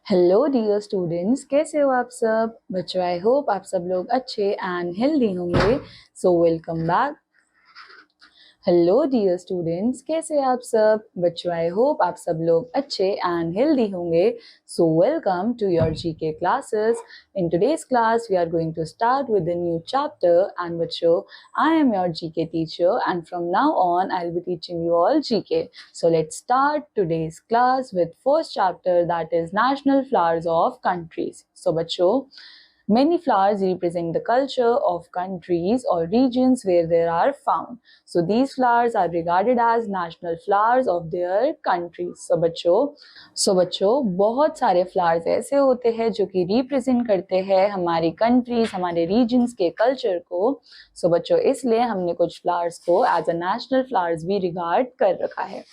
Hello dear students, कैसे हो आप सब बच्चों। आई होप आप सब लोग अच्छे एंड हेल्दी होंगे। So welcome back. Hello dear students, कैसे आप सब बच्चों। आई होप आप सब लोग अच्छे एंड हेल्दी होंगे। So welcome to your GK classes. In today's class we are going to start with a new chapter, and बच्चों, I am your GK teacher and from now on I'll be teaching you all GK. So let's start today's class with first chapter, that is national flowers of countries. So बच्चों, many flowers represent the culture of countries or regions where they are found. So these flowers are regarded as national flowers of their countries. So बच्चों बहुत सारे flowers ऐसे होते हैं जो कि represent करते हैं हमारी कंट्रीज, हमारे रीजन्स के कल्चर को। बच्चों इसलिए हमने कुछ फ्लावर्स को एज अ नेशनल फ्लावर्स भी रिगार्ड कर रखा है।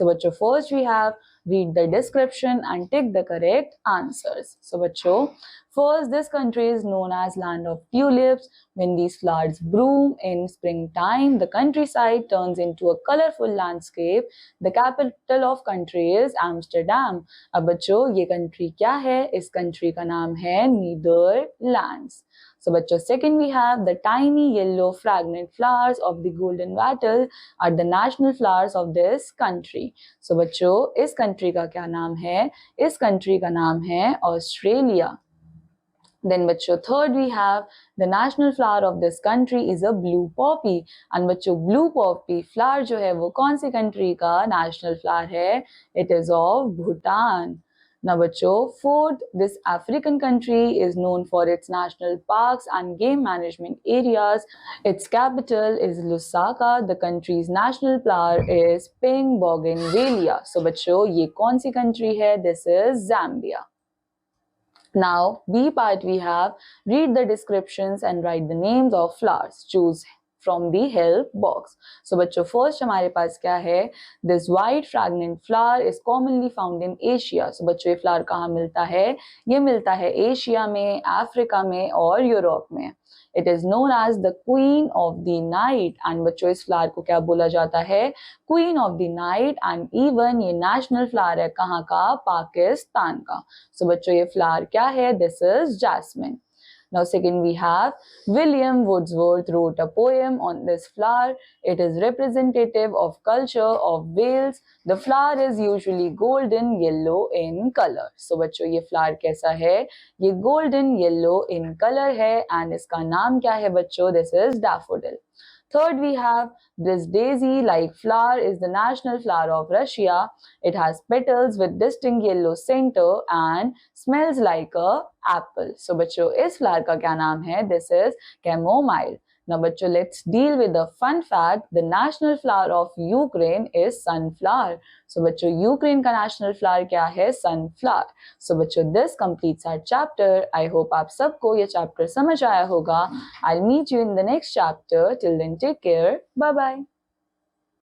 बच्चों first we have read the description and take the correct answers. So बच्चों, first, this country is known as land of tulips. When these flowers bloom in springtime, the countryside turns into a colorful landscape. The capital of country is Amsterdam. अब बच्चों ये country क्या है? इस country का नाम है Netherlands. So बच्चों second we have the tiny yellow fragrant flowers of the golden wattle are the national flowers of this country. So बच्चों इस country का क्या नाम है? इस country का नाम है ऑस्ट्रेलिया। Then बच्चों third we have the national flower of this country is a blue poppy. and बच्चों blue poppy flower जो है वो कौन सी country का national flower है? It is of Bhutan. Now बच्चों fourth, this African country is known for its national parks and game management areas. Its capital is Lusaka. The country's national flower is pink bougainvillea. So बच्चों ये कौन सी country है? This is Zambia. Now, B part we have read the descriptions and write the names of flowers. Choose from the help box. So बच्चों first हमारे पास क्या है? This white fragrant flower is commonly found in Asia. So बच्चों ये flower कहाँ मिलता है? ये मिलता है एशिया में, अफ्रीका में और यूरोप में। It is known as the queen of the night. and बच्चों इस फ्लावर को क्या बोला जाता है? Queen of the night. and even ये national flower है कहाँ का? पाकिस्तान का। बच्चों ये फ्लावर क्या है? This is jasmine. Now second we have William Wordsworth wrote a poem on this flower. It is representative of culture of Wales. The flower is usually golden yellow in color. So बच्चों ये flower कैसा है? ये golden yellow in color है and इसका नाम क्या है बच्चों? This is daffodil. Third, we have this daisy-like flower is the national flower of Russia. It has petals with distinct yellow center and smells like a apple. So बच्चों इस flower का क्या नाम है? This is chamomile. Now बच्चों let's deal with the fun fact. The national flower of Ukraine is sunflower. So बच्चों Ukraine का national flower क्या है? Sunflower. So बच्चों this completes our chapter. I hope आप सबको ये chapter समझ आया होगा. I'll meet you in the next chapter. Till then, take care. Bye bye.